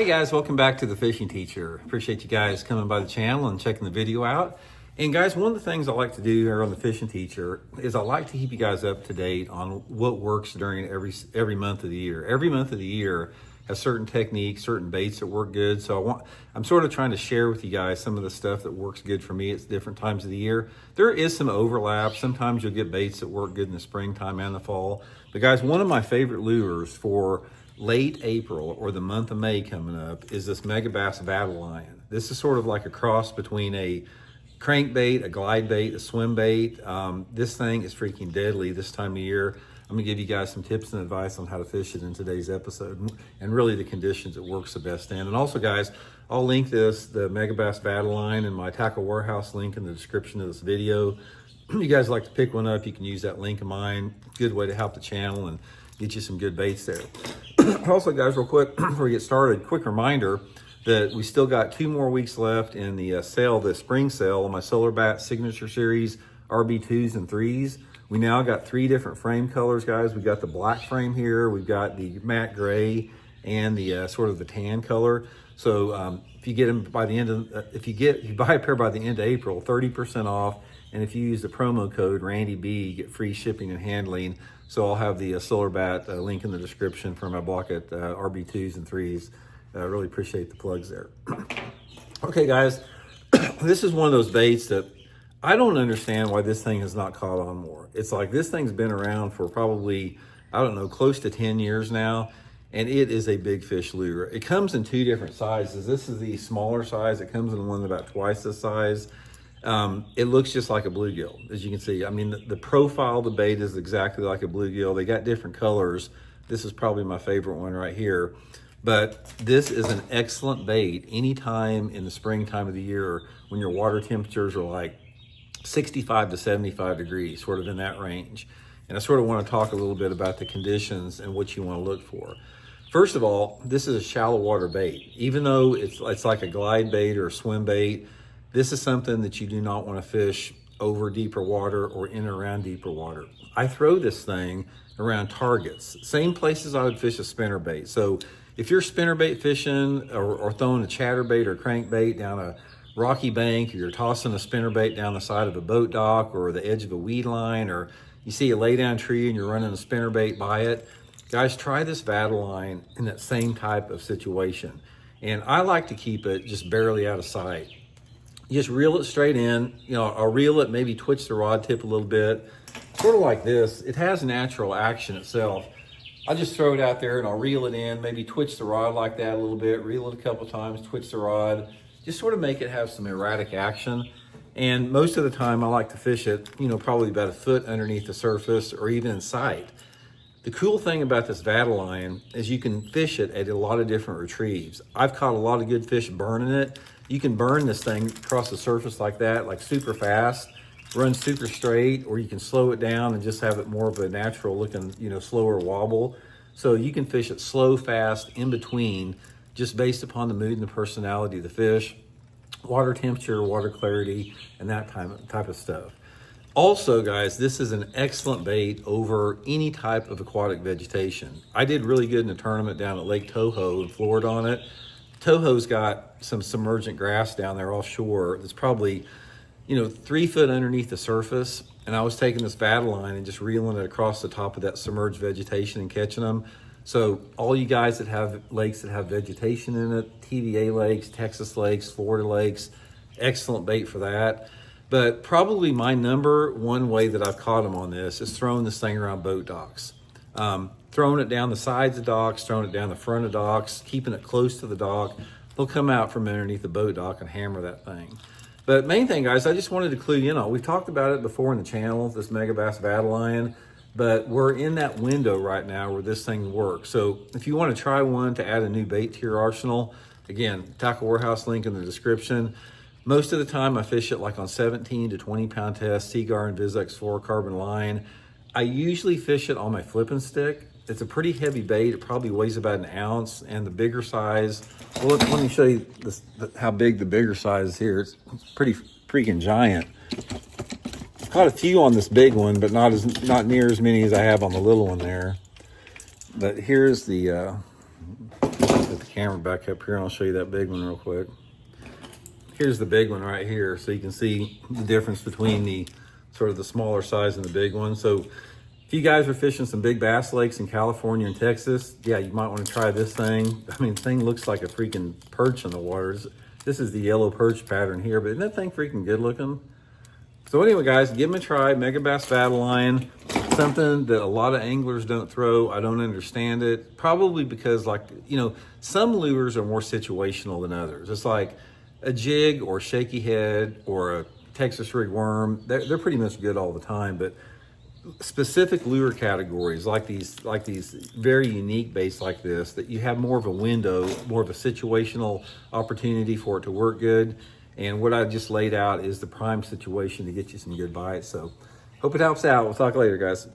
Hey guys, welcome back to The Fishing Teacher. Appreciate you guys coming by the channel and checking the video out. And guys, one of the things I like to do here on The Fishing Teacher is I like to keep you guys up to date on what works during every month of the year. Every month of the year has certain techniques, certain baits that work good. So I'm sort of trying to share with you guys some of the stuff that works good for me at different times of the year. There is some overlap. Sometimes you'll get baits that work good in the springtime and the fall. But guys, one of my favorite lures for late April or the month of May coming up is this Megabass Vatalion. This is sort of like a cross between a crankbait, a glide bait, a swim bait. This thing is freaking deadly this time of year. I'm gonna give you guys some tips and advice on how to fish it in today's episode and really the conditions it works the best in. And also guys, I'll link the Megabass Vatalion in my tackle warehouse link in the description of this video. If you guys like to pick one up, you can use that link of mine. Good way to help the channel and get you some good baits there. Also guys, real quick before we get started, quick reminder that we still got 2 more weeks left in the sale, the spring sale on my Solar Bat Signature Series RB2s and 3s. We now got 3 different frame colors, guys. We've got the black frame here, we've got the matte gray, and the sort of the tan color. So if you get them by the end of, if you buy a pair by the end of April, 30% off. And if you use the promo code RandyB, you get free shipping and handling. So I'll have the Solar Bat link in the description for my block at RB2s and 3s. I really appreciate the plugs there. Okay, guys, this is one of those baits that I don't understand why this thing has not caught on more. It's like this thing's been around for probably, I don't know, close to 10 years now. And it is a big fish lure. It comes in 2 different sizes. This is the smaller size. It comes in one about twice this size. It looks just like a bluegill, as you can see. I mean, the profile of the bait is exactly like a bluegill. They got different colors. This is probably my favorite one right here. But this is an excellent bait anytime in the springtime of the year when your water temperatures are like 65 to 75 degrees, sort of in that range. And I sort of want to talk a little bit about the conditions and what you want to look for. First of all, this is a shallow water bait. Even though it's like a glide bait or a swim bait, this is something that you do not want to fish over deeper water or in and around deeper water. I throw this thing around targets, same places I would fish a spinnerbait. So if you're spinnerbait fishing or throwing a chatterbait or crankbait down a rocky bank, or you're tossing a spinnerbait down the side of a boat dock or the edge of a weed line, or you see a lay down tree and you're running a spinnerbait by it, guys, try this Vatalion in that same type of situation. And I like to keep it just barely out of sight. You just reel it straight in. You know, I'll reel it, maybe twitch the rod tip a little bit, sort of like this. It has natural action itself. I'll just throw it out there and I'll reel it in, maybe twitch the rod like that a little bit, reel it a couple times, twitch the rod, just sort of make it have some erratic action. And most of the time I like to fish it, you know, probably about a foot underneath the surface or even in sight. The cool thing about this Vatalion is you can fish it at a lot of different retrieves. I've caught a lot of good fish burning it. You can burn this thing across the surface like that, like super fast, run super straight, or you can slow it down and just have it more of a natural looking, you know, slower wobble. So you can fish it slow, fast, in between, just based upon the mood and the personality of the fish, water temperature, water clarity, and that type of stuff. Also, guys, this is an excellent bait over any type of aquatic vegetation. I did really good in a tournament down at Lake Toho in Florida on it. Toho's got some submergent grass down there offshore that's probably, you know, 3 foot underneath the surface. And I was taking this Vatalion and just reeling it across the top of that submerged vegetation and catching them. So all you guys that have lakes that have vegetation in it, TVA lakes, Texas lakes, Florida lakes, excellent bait for that. But probably my number 1 way that I've caught them on this is throwing this thing around boat docks. Throwing it down the sides of docks, throwing it down the front of docks, keeping it close to the dock. They'll come out from underneath the boat dock and hammer that thing. But main thing, guys, I just wanted to clue you in on. We've talked about it before in the channel, this Megabass Vatalion, but we're in that window right now where this thing works. So if you want to try one to add a new bait to your arsenal, again, tackle warehouse link in the description. Most of the time I fish it like on 17 to 20 pound test, Seagar and Vizex fluorocarbon line. I usually fish it on my flipping stick. It's a pretty heavy bait. It probably weighs about an ounce, and the bigger size, well, let me show you how big the bigger size is here. It's pretty freaking giant. Caught a few on this big one, but not near as many as I have on the little one there. But here's the set the camera back up here and I'll show you that big one real quick. Here's the big one right here. So you can see the difference between the sort of the smaller size and the big one. So if you guys are fishing some big bass lakes in California and Texas, yeah, you might want to try this thing. I mean, the thing looks like a freaking perch in the waters. This is the yellow perch pattern here, but isn't that thing freaking good looking? So anyway, guys, give them a try. Megabass Vatalion, something that a lot of anglers don't throw. I don't understand it. Probably because, like, you know, some lures are more situational than others. It's like a jig or shaky head or a Texas rig worm. They're pretty much good all the time, but specific lure categories like these very unique baits like this, that you have more of a window, more of a situational opportunity for it to work good. And what I just laid out is the prime situation to get you some good bites. So hope it helps out. We'll talk later, guys.